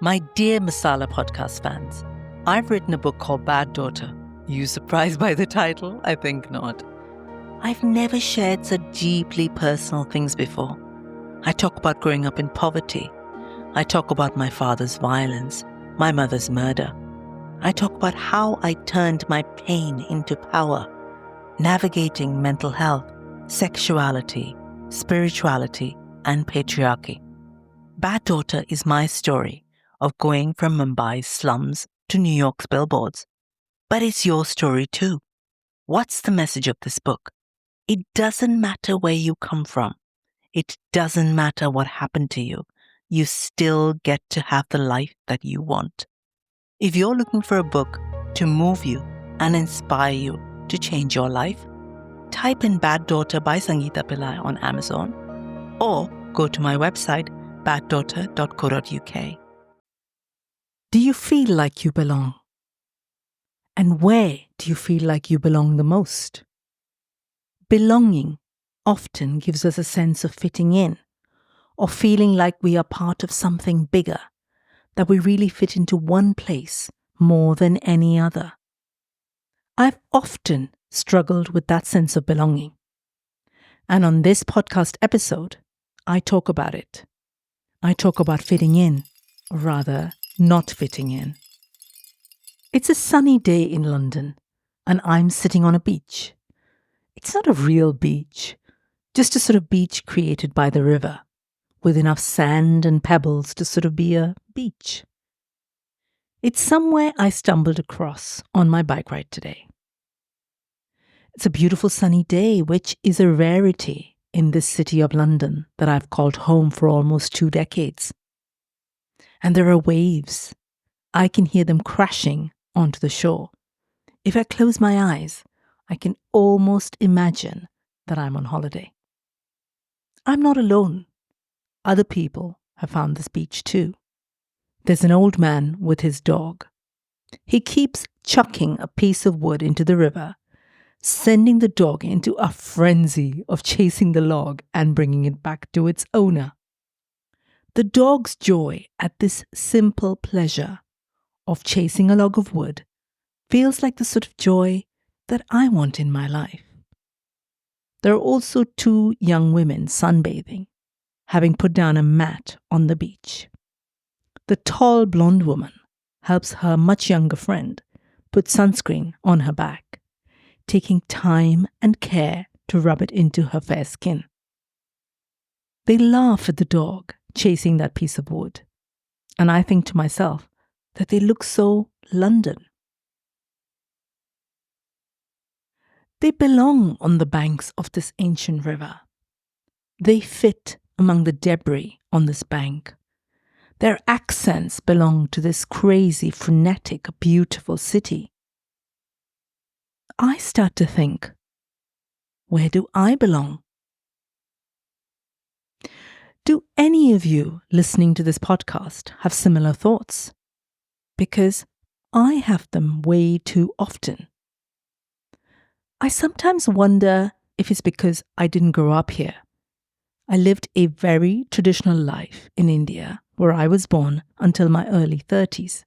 My dear Masala Podcast fans, I've written a book called Bad Daughter. You surprised by the title? I think not. I've never shared such deeply personal things before. I talk about growing up in poverty. I talk about my father's violence, my mother's murder. I talk about how I turned my pain into power, navigating mental health, sexuality, spirituality, and patriarchy. Bad Daughter is my story of going from Mumbai's slums to New York's billboards. But it's your story too. What's the message of this book? It doesn't matter where you come from. It doesn't matter what happened to you. You still get to have the life that you want. If you're looking for a book to move you and inspire you to change your life, type in Bad Daughter by Sangeet Pillai on Amazon or go to my website, baddaughter.co.uk. Do you feel like you belong? And where do you feel like you belong the most? Belonging often gives us a sense of fitting in, or feeling like we are part of something bigger, that we really fit into one place more than any other. I've often struggled with that sense of belonging. And on this podcast episode, I talk about it. I talk about fitting in, or rather, not fitting in. It's a sunny day in London, and I'm sitting on a beach. It's not a real beach, just a sort of beach created by the river, with enough sand and pebbles to sort of be a beach. It's somewhere I stumbled across on my bike ride today. It's a beautiful sunny day, which is a rarity in this city of London that I've called home for almost 2 decades. And there are waves. I can hear them crashing onto the shore. If I close my eyes, I can almost imagine that I'm on holiday. I'm not alone. Other people have found this beach too. There's an old man with his dog. He keeps chucking a piece of wood into the river, sending the dog into a frenzy of chasing the log and bringing it back to its owner. The dog's joy at this simple pleasure of chasing a log of wood feels like the sort of joy that I want in my life. There are also 2 young women sunbathing, having put down a mat on the beach. The tall blonde woman helps her much younger friend put sunscreen on her back, taking time and care to rub it into her fair skin. They laugh at the dog chasing that piece of wood, and I think to myself that they look so London. They belong on the banks of this ancient river. They fit among the debris on this bank. Their accents belong to this crazy, frenetic, beautiful city. I start to think, where do I belong? Do any of you listening to this podcast have similar thoughts? Because I have them way too often. I sometimes wonder if it's because I didn't grow up here. I lived a very traditional life in India, where I was born until my early 30s.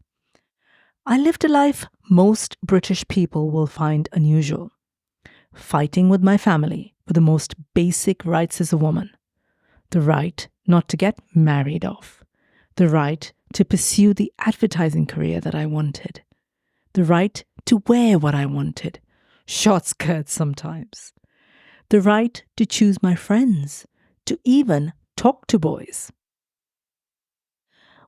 I lived a life most British people will find unusual, fighting with my family for the most basic rights as a woman. The right not to get married off, the right to pursue the advertising career that I wanted, the right to wear what I wanted, short skirts sometimes, the right to choose my friends, to even talk to boys.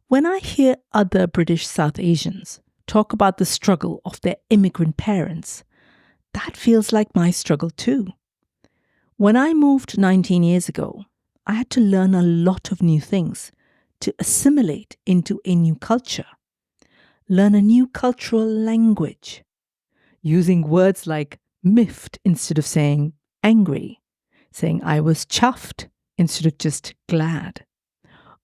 When I hear other British South Asians talk about the struggle of their immigrant parents, that feels like my struggle too. When I moved 19 years ago, I had to learn a lot of new things to assimilate into a new culture, learn a new cultural language, using words like miffed instead of saying angry, saying I was chuffed instead of just glad.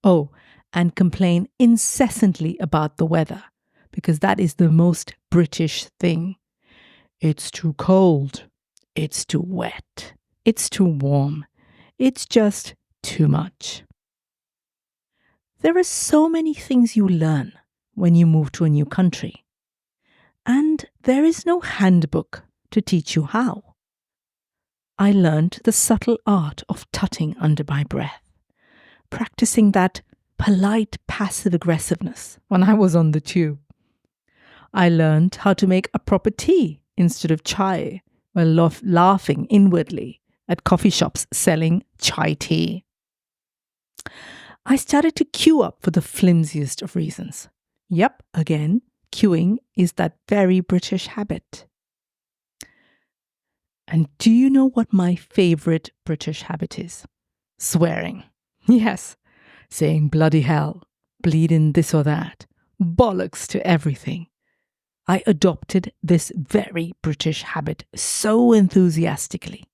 Oh, and complain incessantly about the weather, because that is the most British thing. It's too cold. It's too wet. It's too warm. It's just too much. There are so many things you learn when you move to a new country, and there is no handbook to teach you how. I learned the subtle art of tutting under my breath, practicing that polite passive aggressiveness when I was on the tube. I learned how to make a proper tea instead of chai while laughing inwardly at coffee shops selling chai tea. I started to queue up for the flimsiest of reasons. Yep, again, queuing is that very British habit. And do you know what my favorite British habit is? Swearing. Yes, saying bloody hell, bleeding this or that, bollocks to everything. I adopted this very British habit so enthusiastically.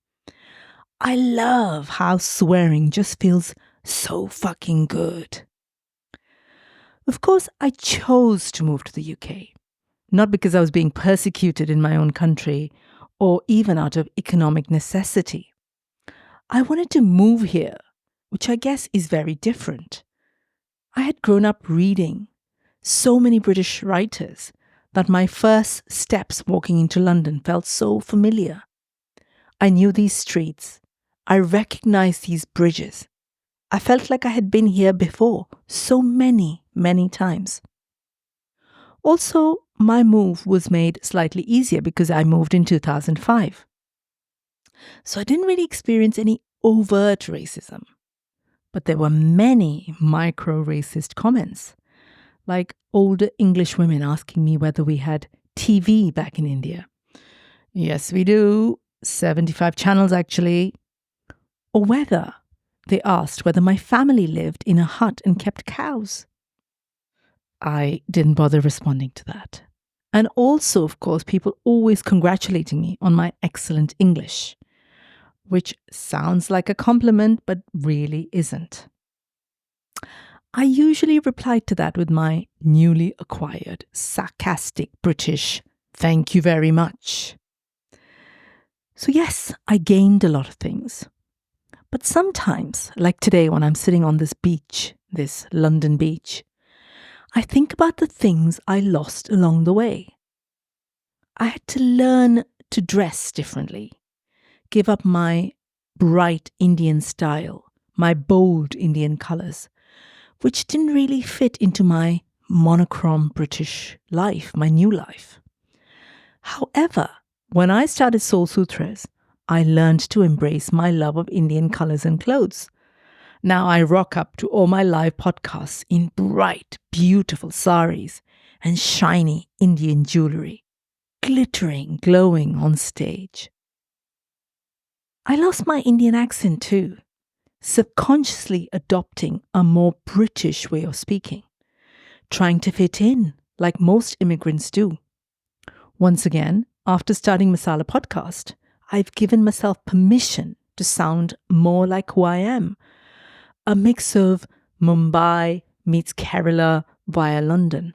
I love how swearing just feels so fucking good. Of course, I chose to move to the UK, not because I was being persecuted in my own country or even out of economic necessity. I wanted to move here, which I guess is very different. I had grown up reading so many British writers that my first steps walking into London felt so familiar. I knew these streets. I recognized these bridges. I felt like I had been here before so many, many times. Also, my move was made slightly easier because I moved in 2005. So I didn't really experience any overt racism. But there were many micro-racist comments, like older English women asking me whether we had TV back in India. Yes, we do. 75 channels actually. Or whether they asked whether my family lived in a hut and kept cows. I didn't bother responding to that. And also, of course, people always congratulating me on my excellent English, which sounds like a compliment, but really isn't. I usually replied to that with my newly acquired, sarcastic British, thank you very much. So yes, I gained a lot of things. But sometimes, like today when I'm sitting on this beach, this London beach, I think about the things I lost along the way. I had to learn to dress differently, give up my bright Indian style, my bold Indian colours, which didn't really fit into my monochrome British life, my new life. However, when I started Soul Sutras, I learned to embrace my love of Indian colours and clothes. Now I rock up to all my live podcasts in bright, beautiful saris and shiny Indian jewellery, glittering, glowing on stage. I lost my Indian accent too, subconsciously adopting a more British way of speaking, trying to fit in like most immigrants do. Once again, after starting Masala Podcast, I've given myself permission to sound more like who I am, a mix of Mumbai meets Kerala via London.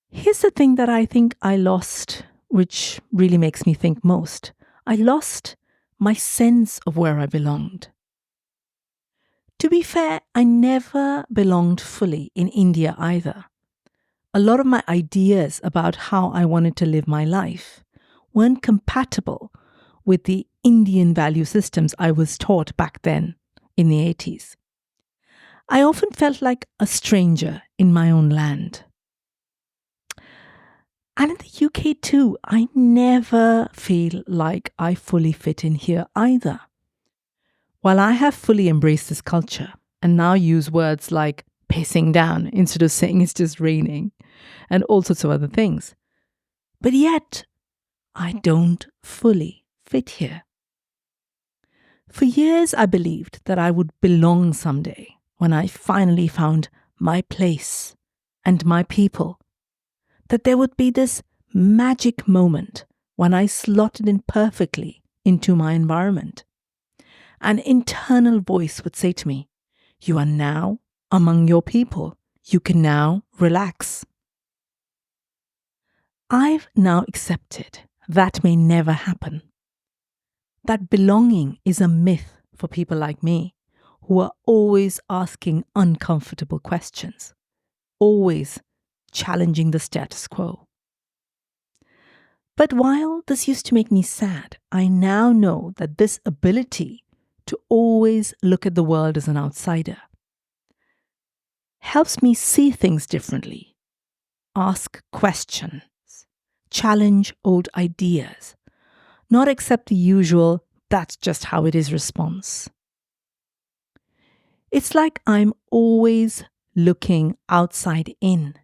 Here's the thing that I think I lost, which really makes me think most. I lost my sense of where I belonged. To be fair, I never belonged fully in India either. A lot of my ideas about how I wanted to live my life weren't compatible with the Indian value systems I was taught back then in the 80s. I often felt like a stranger in my own land. And in the UK too, I never feel like I fully fit in here either. While I have fully embraced this culture and now use words like pissing down instead of saying it's just raining and all sorts of other things, but yet I don't fully fit here. For years, I believed that I would belong someday when I finally found my place and my people, that there would be this magic moment when I slotted in perfectly into my environment. An internal voice would say to me, "You are now among your people. You can now relax." I've now accepted that may never happen. That belonging is a myth for people like me who are always asking uncomfortable questions, always challenging the status quo. But while this used to make me sad, I now know that this ability to always look at the world as an outsider helps me see things differently, ask questions, challenge old ideas, not accept the usual "that's just how it is" response. It's like I'm always looking outside in,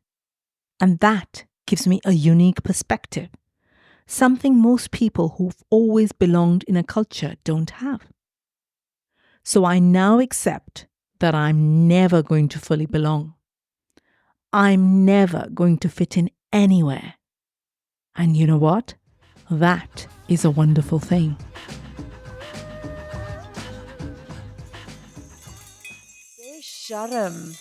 and that gives me a unique perspective, something most people who've always belonged in a culture don't have. So I now accept that I'm never going to fully belong. I'm never going to fit in anywhere. And you know what? That is a wonderful thing. Sharam,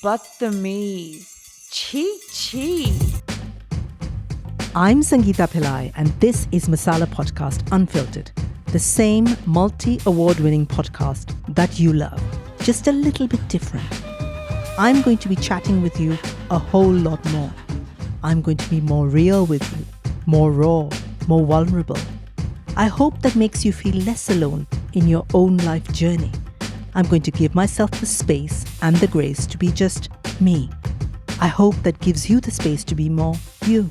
Badtameez, Chee Chee. I'm Sangeet Pillai, and this is Masala Podcast Unfiltered, the same multi-award-winning podcast that you love, just a little bit different. I'm going to be chatting with you a whole lot more. I'm going to be more real with you, more raw, more vulnerable. I hope that makes you feel less alone in your own life journey. I'm going to give myself the space and the grace to be just me. I hope that gives you the space to be more you.